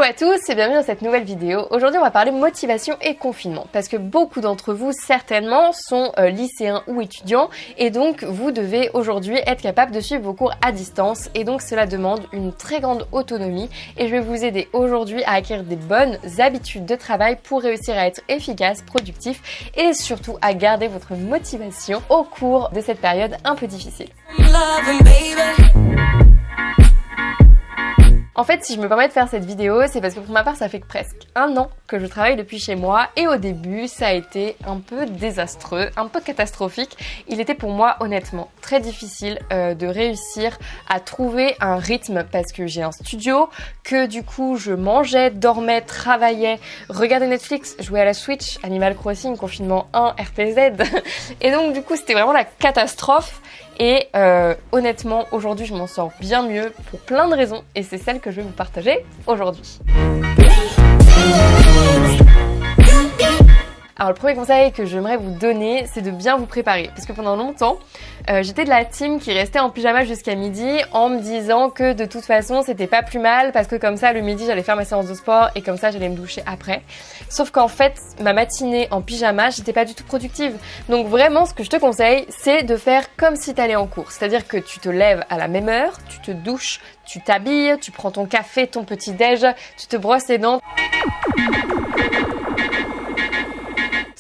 Hello à tous et bienvenue dans cette nouvelle vidéo. Aujourd'hui on va parler motivation et confinement parce que beaucoup d'entre vous certainement sont lycéens ou étudiants et donc vous devez aujourd'hui être capable de suivre vos cours à distance et donc cela demande une très grande autonomie et je vais vous aider aujourd'hui à acquérir des bonnes habitudes de travail pour réussir à être efficace, productif et surtout à garder votre motivation au cours de cette période un peu difficile. En fait, si je me permets de faire cette vidéo, c'est parce que pour ma part, ça fait presque 1 an que je travaille depuis chez moi et au début, ça a été un peu désastreux, un peu catastrophique. Il était pour moi, honnêtement, très difficile de réussir à trouver un rythme parce que j'ai un studio, que du coup, je mangeais, dormais, travaillais, regardais Netflix, jouais à la Switch, Animal Crossing, confinement 1, RPZ. Et donc, du coup, c'était vraiment la catastrophe. Et honnêtement, aujourd'hui, je m'en sors bien mieux pour plein de raisons et c'est celle que je vais vous partager aujourd'hui. Alors le premier conseil que j'aimerais vous donner, c'est de bien vous préparer. Parce que pendant longtemps, j'étais de la team qui restait en pyjama jusqu'à midi en me disant que de toute façon, c'était pas plus mal parce que comme ça, le midi, j'allais faire ma séance de sport et comme ça, j'allais me doucher après. Sauf qu'en fait, ma matinée en pyjama, j'étais pas du tout productive. Donc vraiment, ce que je te conseille, c'est de faire comme si t'allais en cours. C'est-à-dire que tu te lèves à la même heure, tu te douches, tu t'habilles, tu prends ton café, ton petit déj, tu te brosses les dents.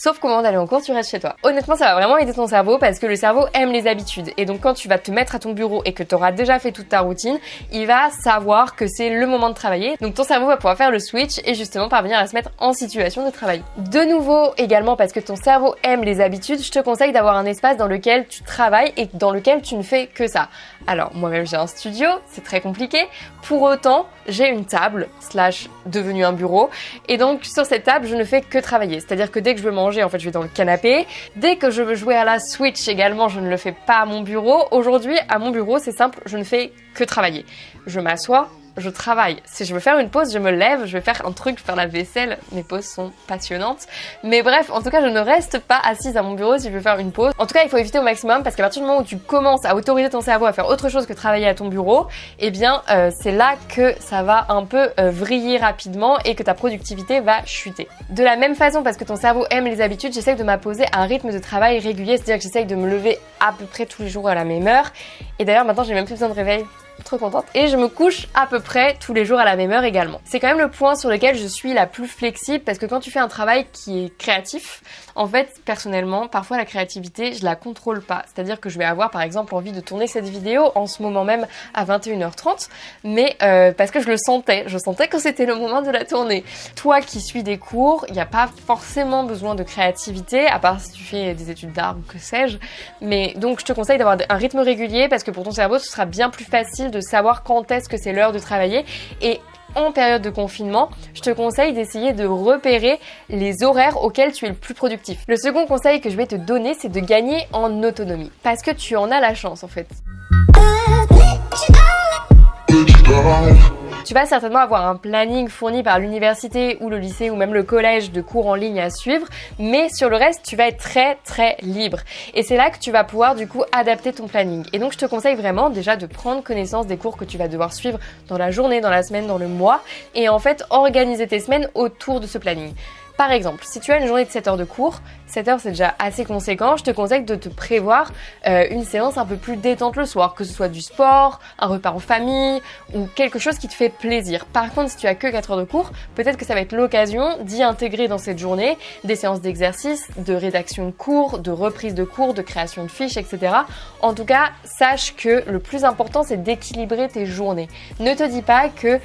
Sauf qu'au moment d'aller en cours, tu restes chez toi. Honnêtement, ça va vraiment aider ton cerveau parce que le cerveau aime les habitudes. Et donc quand tu vas te mettre à ton bureau et que tu auras déjà fait toute ta routine, il va savoir que c'est le moment de travailler. Donc ton cerveau va pouvoir faire le switch et justement parvenir à se mettre en situation de travail. De nouveau, également parce que ton cerveau aime les habitudes, je te conseille d'avoir un espace dans lequel tu travailles et dans lequel tu ne fais que ça. Alors moi-même j'ai un studio, c'est très compliqué. Pour autant, j'ai une table / devenue un bureau et donc sur cette table, je ne fais que travailler. C'est-à-dire que dès que je veux manger, en fait, je vais dans le canapé. Dès que je veux jouer à la Switch également, je ne le fais pas à mon bureau. Aujourd'hui, à mon bureau, c'est simple, je ne fais que travailler. Je m'assois, je travaille. Si je veux faire une pause, je me lève, je vais faire un truc, faire la vaisselle. Mes pauses sont passionnantes. Mais bref, en tout cas, je ne reste pas assise à mon bureau si je veux faire une pause. En tout cas, il faut éviter au maximum parce qu'à partir du moment où tu commences à autoriser ton cerveau à faire autre chose que travailler à ton bureau, eh bien, c'est là que ça va un peu vriller rapidement et que ta productivité va chuter. De la même façon, parce que ton cerveau aime les habitudes, j'essaye de m'imposer un rythme de travail régulier, c'est-à-dire que j'essaye de me lever à peu près tous les jours à la même heure. Et d'ailleurs, maintenant, j'ai même plus besoin de réveil. Trop contente. Et je me couche à peu près tous les jours à la même heure également. C'est quand même le point sur lequel je suis la plus flexible parce que quand tu fais un travail qui est créatif, en fait, personnellement, parfois la créativité, je la contrôle pas. C'est-à-dire que je vais avoir par exemple envie de tourner cette vidéo en ce moment même à 21h30, mais parce que je le sentais. Je sentais que c'était le moment de la tourner. Toi qui suis des cours, il n'y a pas forcément besoin de créativité, à part si tu fais des études d'art ou que sais-je. Mais donc je te conseille d'avoir un rythme régulier parce que pour ton cerveau, ce sera bien plus facile de savoir quand est-ce que c'est l'heure de travailler et en période de confinement, je te conseille d'essayer de repérer les horaires auxquels tu es le plus productif. Le second conseil que je vais te donner, c'est de gagner en autonomie parce que tu en as la chance en fait. Tu vas certainement avoir un planning fourni par l'université ou le lycée ou même le collège de cours en ligne à suivre, mais sur le reste, tu vas être très très libre. Et c'est là que tu vas pouvoir du coup adapter ton planning. Et donc je te conseille vraiment déjà de prendre connaissance des cours que tu vas devoir suivre dans la journée, dans la semaine, dans le mois, et en fait organiser tes semaines autour de ce planning. Par exemple, si tu as une journée de 7 heures de cours, 7 heures c'est déjà assez conséquent, je te conseille de te prévoir une séance un peu plus détente le soir, que ce soit du sport, un repas en famille ou quelque chose qui te fait plaisir. Par contre, si tu as que 4 heures de cours, peut-être que ça va être l'occasion d'y intégrer dans cette journée des séances d'exercice, de rédaction de cours, de reprise de cours, de création de fiches, etc. En tout cas, sache que le plus important c'est d'équilibrer tes journées. Ne te dis pas que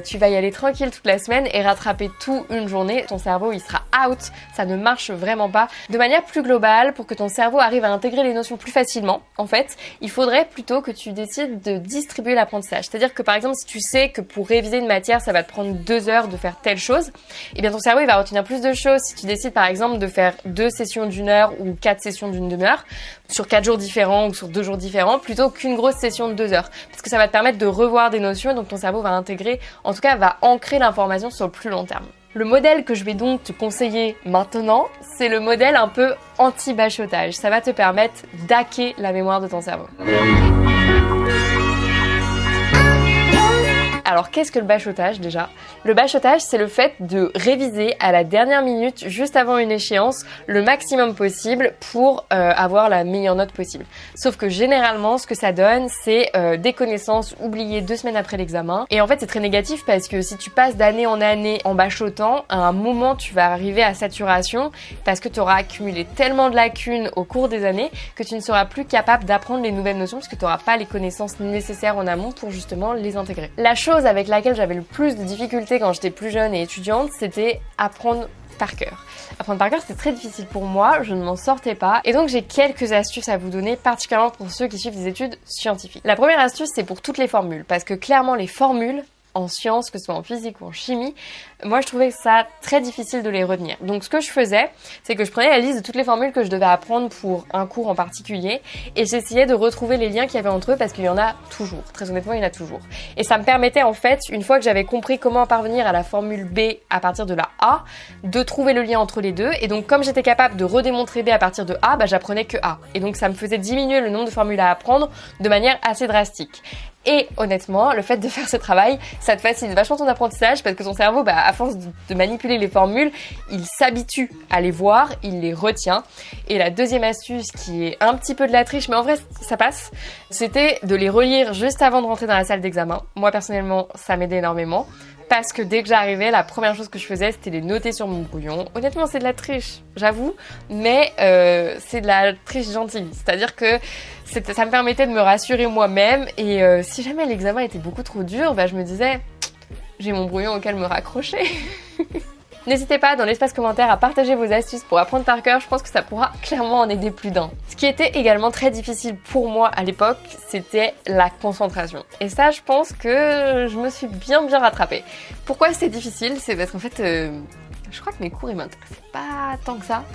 tu vas y aller tranquille toute la semaine et rattraper tout une journée. Ton cerveau il sera out, ça ne marche vraiment pas. De manière plus globale, pour que ton cerveau arrive à intégrer les notions plus facilement, en fait, il faudrait plutôt que tu décides de distribuer l'apprentissage. C'est-à-dire que par exemple, si tu sais que pour réviser une matière, ça va te prendre 2 heures de faire telle chose, eh bien ton cerveau il va retenir plus de choses. Si tu décides par exemple de faire 2 sessions d'1 heure ou 4 sessions d'une demi-heure, sur 4 jours différents ou sur 2 jours différents, plutôt qu'une grosse session de 2 heures. Parce que ça va te permettre de revoir des notions et donc ton cerveau va intégrer, en tout cas va ancrer l'information sur le plus long terme. Le modèle que je vais donc te conseiller maintenant, c'est le modèle un peu anti-bachotage. Ça va te permettre d'hacker la mémoire de ton cerveau. Alors qu'est-ce que le bachotage déjà? Le bachotage, c'est le fait de réviser à la dernière minute, juste avant une échéance, le maximum possible pour avoir la meilleure note possible. Sauf que généralement, ce que ça donne, c'est des connaissances oubliées 2 semaines après l'examen. Et en fait, c'est très négatif parce que si tu passes d'année en année en bachotant, à un moment, tu vas arriver à saturation parce que tu auras accumulé tellement de lacunes au cours des années que tu ne seras plus capable d'apprendre les nouvelles notions parce que tu n'auras pas les connaissances nécessaires en amont pour justement les intégrer. La chose avec laquelle j'avais le plus de difficultés quand j'étais plus jeune et étudiante, c'était apprendre par cœur. Apprendre par cœur, c'était très difficile pour moi, je ne m'en sortais pas. Et donc j'ai quelques astuces à vous donner, particulièrement pour ceux qui suivent des études scientifiques. La première astuce, c'est pour toutes les formules, parce que clairement les formules, en sciences, que ce soit en physique ou en chimie, moi je trouvais ça très difficile de les retenir. Donc ce que je faisais, c'est que je prenais la liste de toutes les formules que je devais apprendre pour un cours en particulier et j'essayais de retrouver les liens qu'il y avait entre eux parce qu'il y en a toujours. Très honnêtement, il y en a toujours. Et ça me permettait en fait, une fois que j'avais compris comment parvenir à la formule B à partir de la A, de trouver le lien entre les deux. Et donc comme j'étais capable de redémontrer B à partir de A, j'apprenais que A. Et donc ça me faisait diminuer le nombre de formules à apprendre de manière assez drastique. Et honnêtement, le fait de faire ce travail, ça te facilite vachement ton apprentissage parce que ton cerveau, à force de manipuler les formules, il s'habitue à les voir, il les retient. Et la deuxième astuce qui est un petit peu de la triche, mais en vrai ça passe, c'était de les relire juste avant de rentrer dans la salle d'examen. Moi personnellement, ça m'aidait énormément. Parce que dès que j'arrivais, la première chose que je faisais, c'était les noter sur mon brouillon. Honnêtement, c'est de la triche, j'avoue, mais c'est de la triche gentille. C'est-à-dire que ça me permettait de me rassurer moi-même et si jamais l'examen était beaucoup trop dur, je me disais, j'ai mon brouillon auquel me raccrocher. N'hésitez pas dans l'espace commentaire à partager vos astuces pour apprendre par cœur, je pense que ça pourra clairement en aider plus d'un. Ce qui était également très difficile pour moi à l'époque, c'était la concentration. Et ça, je pense que je me suis bien rattrapée. Pourquoi c'est difficile? C'est parce qu'en fait, je crois que mes cours, ils m'intéressaient pas tant que ça.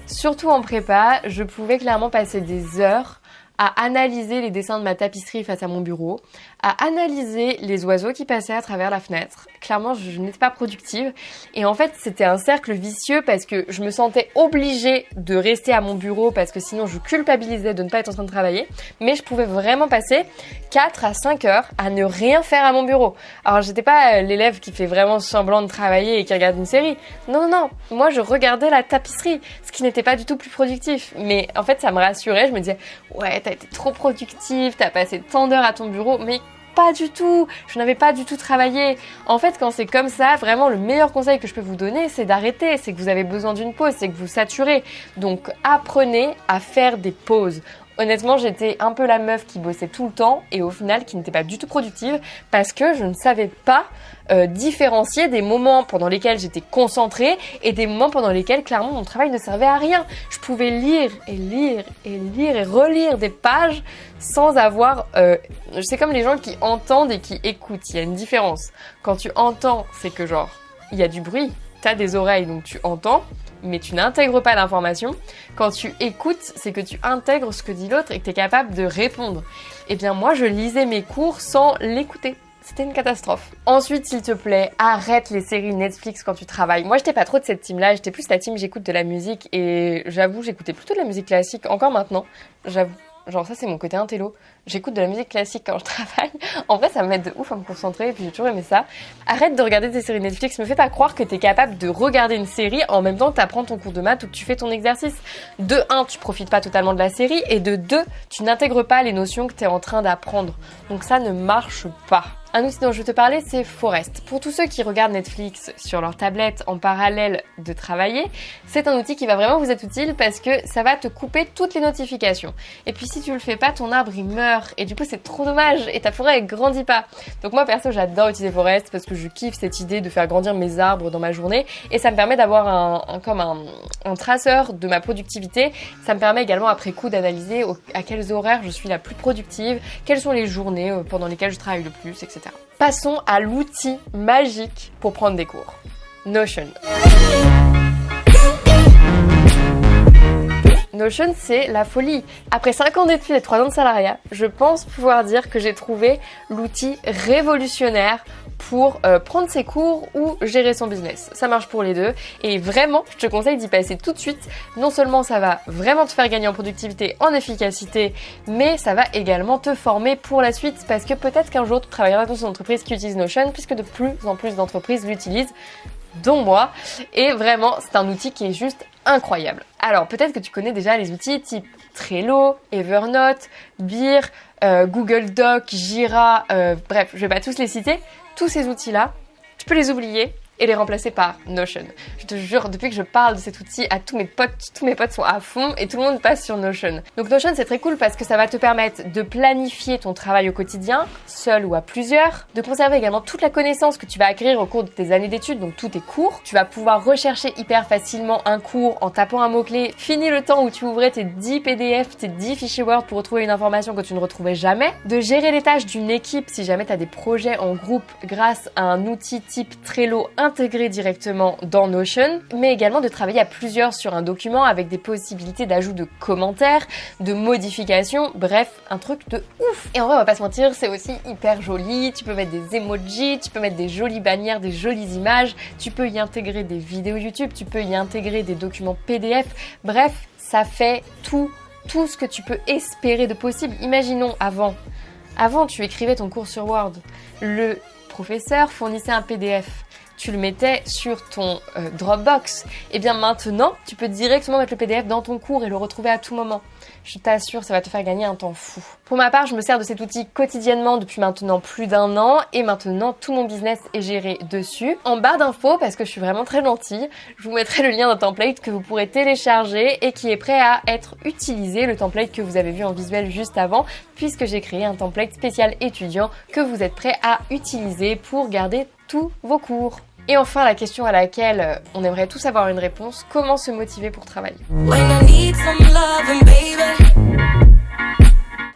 Surtout en prépa, je pouvais clairement passer des heures à analyser les dessins de ma tapisserie face à mon bureau, à analyser les oiseaux qui passaient à travers la fenêtre. Clairement, je n'étais pas productive. Et en fait, c'était un cercle vicieux parce que je me sentais obligée de rester à mon bureau parce que sinon je culpabilisais de ne pas être en train de travailler. Mais je pouvais vraiment passer 4 à 5 heures à ne rien faire à mon bureau. Alors, j'étais pas l'élève qui fait vraiment semblant de travailler et qui regarde une série. Non. Moi, je regardais la tapisserie, ce qui n'était pas du tout plus productif. Mais en fait, ça me rassurait. Je me disais, ouais, t'as été trop productive, t'as passé tant d'heures à ton bureau, mais pas du tout, je n'avais pas du tout travaillé. En fait, quand c'est comme ça, vraiment le meilleur conseil que je peux vous donner, c'est d'arrêter, c'est que vous avez besoin d'une pause, c'est que vous saturez. Donc apprenez à faire des pauses. Honnêtement, j'étais un peu la meuf qui bossait tout le temps et au final qui n'était pas du tout productive parce que je ne savais pas différencier des moments pendant lesquels j'étais concentrée et des moments pendant lesquels clairement mon travail ne servait à rien. Je pouvais lire et relire des pages sans avoir... c'est comme les gens qui entendent et qui écoutent, il y a une différence. Quand tu entends, c'est que genre, il y a du bruit, t'as des oreilles donc tu entends, mais tu n'intègres pas l'information. Quand tu écoutes, c'est que tu intègres ce que dit l'autre et que tu es capable de répondre. Eh bien moi, je lisais mes cours sans l'écouter. C'était une catastrophe. Ensuite, s'il te plaît, arrête les séries Netflix quand tu travailles. Moi, j'étais pas trop de cette team-là. J'étais plus la team j'écoute de la musique et j'avoue, j'écoutais plutôt de la musique classique. Encore maintenant, j'avoue. Genre ça c'est mon côté intello, j'écoute de la musique classique quand je travaille, en vrai ça m'aide de ouf à me concentrer et puis j'ai toujours aimé ça. Arrête de regarder tes séries Netflix, me fais pas croire que t'es capable de regarder une série en même temps que t'apprends ton cours de maths ou que tu fais ton exercice. De 1, tu profites pas totalement de la série et de 2, tu n'intègres pas les notions que t'es en train d'apprendre. Donc ça ne marche pas. Un outil dont je vais te parler, c'est Forest. Pour tous ceux qui regardent Netflix sur leur tablette en parallèle de travailler, c'est un outil qui va vraiment vous être utile parce que ça va te couper toutes les notifications. Et puis si tu le fais pas, ton arbre il meurt et du coup c'est trop dommage et ta forêt elle grandit pas. Donc moi perso j'adore utiliser Forest parce que je kiffe cette idée de faire grandir mes arbres dans ma journée et ça me permet d'avoir un traceur de ma productivité. Ça me permet également après coup d'analyser à quels horaires je suis la plus productive, quelles sont les journées pendant lesquelles je travaille le plus, etc. Passons à l'outil magique pour prendre des cours. Notion. Notion, c'est la folie. Après 5 ans d'études et 3 ans de salariat, je pense pouvoir dire que j'ai trouvé l'outil révolutionnaire pour prendre ses cours ou gérer son business. Ça marche pour les deux et vraiment, je te conseille d'y passer tout de suite. Non seulement ça va vraiment te faire gagner en productivité, en efficacité, mais ça va également te former pour la suite parce que peut-être qu'un jour tu travailleras dans une entreprise qui utilise Notion puisque de plus en plus d'entreprises l'utilisent, dont moi, et vraiment c'est un outil qui est juste incroyable. Alors peut-être que tu connais déjà les outils type Trello, Evernote, Beer, Google Doc, Jira, bref, je vais pas tous les citer. Tous ces outils-là, tu peux les oublier et les remplacer par Notion. Je te jure, depuis que je parle de cet outil à tous mes potes sont à fond et tout le monde passe sur Notion. Donc Notion, c'est très cool parce que ça va te permettre de planifier ton travail au quotidien, seul ou à plusieurs, de conserver également toute la connaissance que tu vas acquérir au cours de tes années d'études, donc tous tes cours. Tu vas pouvoir rechercher hyper facilement un cours en tapant un mot-clé. Fini le temps où tu ouvrais tes 10 PDF, tes 10 fichiers Word pour retrouver une information que tu ne retrouvais jamais. De gérer les tâches d'une équipe si jamais tu as des projets en groupe grâce à un outil type Trello intégré directement dans Notion, mais également de travailler à plusieurs sur un document avec des possibilités d'ajout de commentaires, de modifications, bref, un truc de ouf. Et en vrai, on va pas se mentir, c'est aussi hyper joli, tu peux mettre des emojis, tu peux mettre des jolies bannières, des jolies images, tu peux y intégrer des vidéos YouTube, tu peux y intégrer des documents PDF, bref, ça fait tout ce que tu peux espérer de possible. Imaginons avant, tu écrivais ton cours sur Word, le professeur fournissait un PDF, tu le mettais sur ton Dropbox. Et bien maintenant, tu peux directement mettre le PDF dans ton cours et le retrouver à tout moment. Je t'assure, ça va te faire gagner un temps fou. Pour ma part, je me sers de cet outil quotidiennement depuis maintenant plus d'1 an et maintenant tout mon business est géré dessus. En barre d'infos, parce que je suis vraiment très gentille, je vous mettrai le lien d'un template que vous pourrez télécharger et qui est prêt à être utilisé, le template que vous avez vu en visuel juste avant, puisque j'ai créé un template spécial étudiant que vous êtes prêt à utiliser pour garder tous vos cours. Et enfin, la question à laquelle on aimerait tous avoir une réponse, comment se motiver pour travailler ?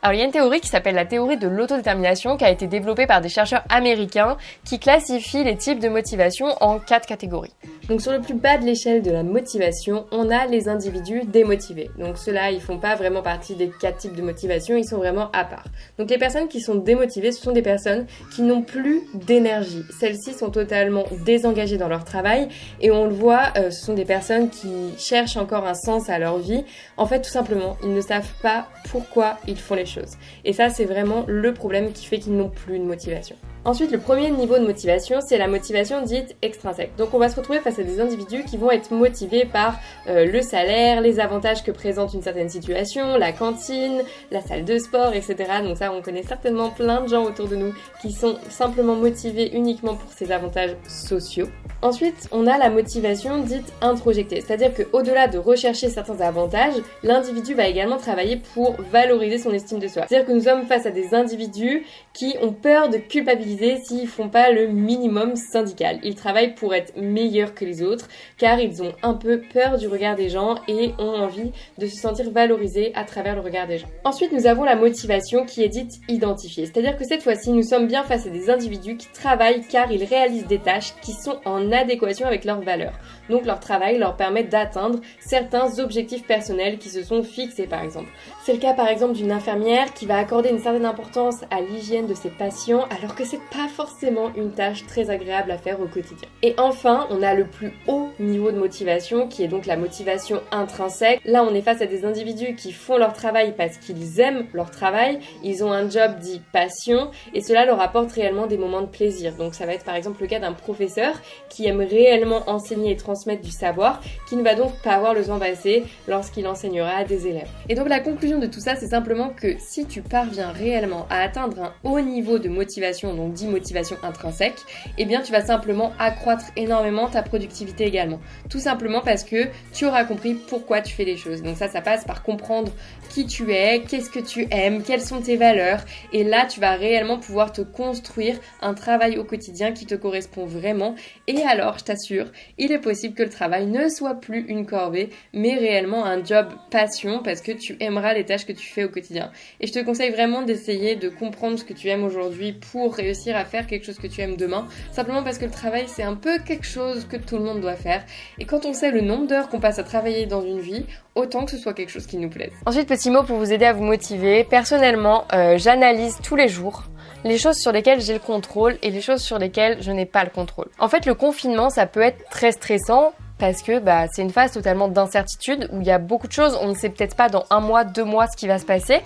Alors il y a une théorie qui s'appelle la théorie de l'autodétermination qui a été développée par des chercheurs américains qui classifient les types de motivation en 4 catégories. Donc sur le plus bas de l'échelle de la motivation, on a les individus démotivés. Donc ceux-là, ils font pas vraiment partie des 4 types de motivation, ils sont vraiment à part. Donc les personnes qui sont démotivées, ce sont des personnes qui n'ont plus d'énergie. Celles-ci sont totalement désengagées dans leur travail et on le voit, ce sont des personnes qui cherchent encore un sens à leur vie. En fait, tout simplement, ils ne savent pas pourquoi ils font les choses. Et ça, c'est vraiment le problème qui fait qu'ils n'ont plus de motivation. Ensuite, le premier niveau de motivation, c'est la motivation dite extrinsèque. Donc on va se retrouver face à des individus qui vont être motivés par le salaire, les avantages que présente une certaine situation, la cantine, la salle de sport, etc. Donc ça, on connaît certainement plein de gens autour de nous qui sont simplement motivés uniquement pour ces avantages sociaux. Ensuite, on a la motivation dite introjectée, c'est-à-dire qu'au-delà de rechercher certains avantages, l'individu va également travailler pour valoriser son estime de soi. C'est-à-dire que nous sommes face à des individus qui ont peur de culpabiliser s'ils font pas le minimum syndical. Ils travaillent pour être meilleurs que les autres car ils ont un peu peur du regard des gens et ont envie de se sentir valorisés à travers le regard des gens. Ensuite, nous avons la motivation qui est dite identifiée, c'est-à-dire que cette fois-ci, nous sommes bien face à des individus qui travaillent car ils réalisent des tâches qui sont en adéquation avec leurs valeurs. Donc leur travail leur permet d'atteindre certains objectifs personnels qui se sont fixés par exemple. C'est le cas par exemple d'une infirmière qui va accorder une certaine importance à l'hygiène de ses patients alors que c'est pas forcément une tâche très agréable à faire au quotidien. Et enfin, on a le plus haut niveau de motivation qui est donc la motivation intrinsèque. Là, on est face à des individus qui font leur travail parce qu'ils aiment leur travail, ils ont un job dit passion et cela leur apporte réellement des moments de plaisir. Donc ça va être par exemple le cas d'un professeur qui aime réellement enseigner et transmettre du savoir, qui ne va donc pas avoir le temps passé lorsqu'il enseignera à des élèves. Et donc la conclusion de tout ça, c'est simplement que si tu parviens réellement à atteindre un haut niveau de motivation, donc dit motivation intrinsèque, eh bien tu vas simplement accroître énormément ta productivité également. Tout simplement parce que tu auras compris pourquoi tu fais les choses. Donc ça passe par comprendre qui tu es, qu'est-ce que tu aimes, quelles sont tes valeurs, et là tu vas réellement pouvoir te construire un travail au quotidien qui te correspond vraiment, et alors je t'assure, il est possible que le travail ne soit plus une corvée, mais réellement un job passion parce que tu aimeras les tâches que tu fais au quotidien. Et je te conseille vraiment d'essayer de comprendre ce que tu aimes aujourd'hui pour réussir à faire quelque chose que tu aimes demain, simplement parce que le travail c'est un peu quelque chose que tout le monde doit faire, et quand on sait le nombre d'heures qu'on passe à travailler dans une vie, autant que ce soit quelque chose qui nous plaise. Ensuite, petit mot pour vous aider à vous motiver. Personnellement, j'analyse tous les jours les choses sur lesquelles j'ai le contrôle et les choses sur lesquelles je n'ai pas le contrôle. En fait, le confinement, ça peut être très stressant parce que c'est une phase totalement d'incertitude où il y a beaucoup de choses, on ne sait peut-être pas dans 1 mois, 2 mois ce qui va se passer.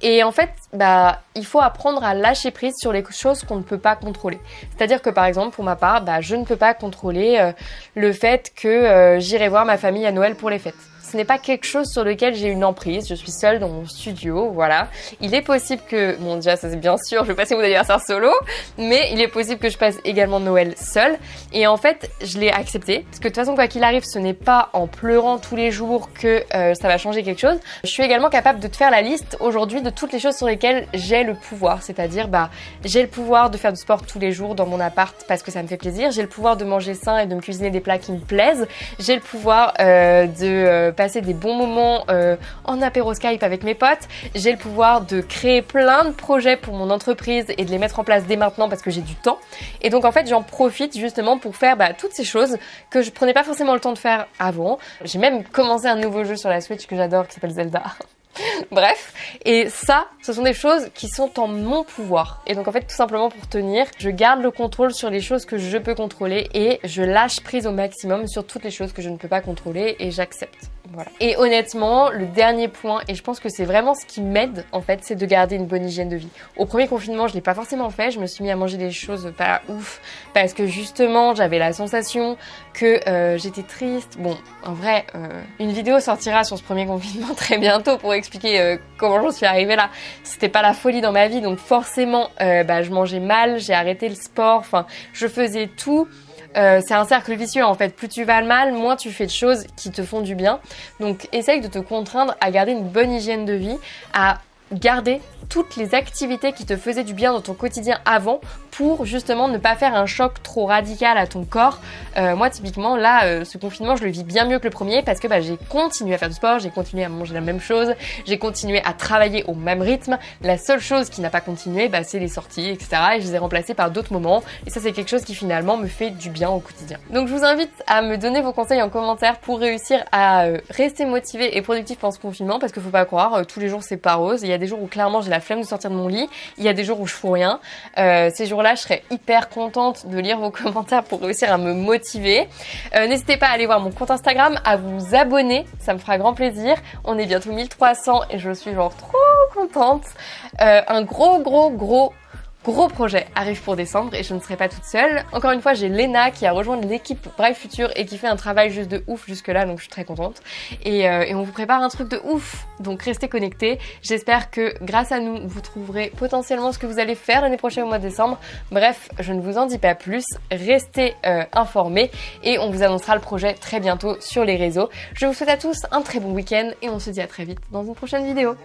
Et en fait, il faut apprendre à lâcher prise sur les choses qu'on ne peut pas contrôler. C'est-à-dire que par exemple, pour ma part, je ne peux pas contrôler le fait que j'irai voir ma famille à Noël pour les fêtes. Ce n'est pas quelque chose sur lequel j'ai une emprise, je suis seule dans mon studio, voilà. Il est possible que, bon déjà ça c'est bien sûr, je vais passer mon anniversaire solo, mais il est possible que je passe également Noël seule. Et en fait, je l'ai accepté, parce que de toute façon quoi qu'il arrive, ce n'est pas en pleurant tous les jours que ça va changer quelque chose. Je suis également capable de te faire la liste aujourd'hui de toutes les choses sur lesquelles j'ai le pouvoir, c'est-à-dire j'ai le pouvoir de faire du sport tous les jours dans mon appart parce que ça me fait plaisir, j'ai le pouvoir de manger sain et de me cuisiner des plats qui me plaisent, j'ai le pouvoir de passer des bons moments en apéro Skype avec mes potes. J'ai le pouvoir de créer plein de projets pour mon entreprise et de les mettre en place dès maintenant parce que j'ai du temps. Et donc en fait, j'en profite justement pour faire toutes ces choses que je prenais pas forcément le temps de faire avant. J'ai même commencé un nouveau jeu sur la Switch que j'adore qui s'appelle Zelda. Bref, et ça, ce sont des choses qui sont en mon pouvoir. Et donc en fait, tout simplement pour tenir, je garde le contrôle sur les choses que je peux contrôler et je lâche prise au maximum sur toutes les choses que je ne peux pas contrôler et j'accepte. Voilà. Et honnêtement, le dernier point, et je pense que c'est vraiment ce qui m'aide en fait, c'est de garder une bonne hygiène de vie. Au premier confinement, je l'ai pas forcément fait, je me suis mis à manger des choses pas ouf parce que justement, j'avais la sensation que j'étais triste. Bon, en vrai, une vidéo sortira sur ce premier confinement très bientôt pour expliquer comment j'en suis arrivée là. C'était pas la folie dans ma vie, donc forcément, je mangeais mal, j'ai arrêté le sport, enfin, je faisais tout. C'est un cercle vicieux en fait, plus tu vas mal, moins tu fais de choses qui te font du bien. Donc essaye de te contraindre à garder une bonne hygiène de vie, à garder toutes les activités qui te faisaient du bien dans ton quotidien avant pour justement ne pas faire un choc trop radical à ton corps. Moi typiquement là, ce confinement je le vis bien mieux que le premier parce que j'ai continué à faire du sport, j'ai continué à manger la même chose, j'ai continué à travailler au même rythme. La seule chose qui n'a pas continué c'est les sorties etc. et je les ai remplacées par d'autres moments et ça c'est quelque chose qui finalement me fait du bien au quotidien. Donc je vous invite à me donner vos conseils en commentaire pour réussir à rester motivé et productif pendant ce confinement parce qu'il faut pas croire, tous les jours c'est pas rose. Il y a des jours où clairement j'ai la flemme de sortir de mon lit, il y a des jours où je fous rien. Ces jours-là, je serais hyper contente de lire vos commentaires pour réussir à me motiver. N'hésitez pas à aller voir mon compte Instagram, à vous abonner, ça me fera grand plaisir. On est bientôt 1300 et je suis genre trop contente. Un gros projet arrive pour décembre et je ne serai pas toute seule. Encore une fois, j'ai Léna qui a rejoint l'équipe Brave Future et qui fait un travail juste de ouf jusque là, donc je suis très contente. Et on vous prépare un truc de ouf, donc restez connectés. J'espère que grâce à nous, vous trouverez potentiellement ce que vous allez faire l'année prochaine au mois de décembre. Bref, je ne vous en dis pas plus, restez informés et on vous annoncera le projet très bientôt sur les réseaux. Je vous souhaite à tous un très bon week-end et on se dit à très vite dans une prochaine vidéo.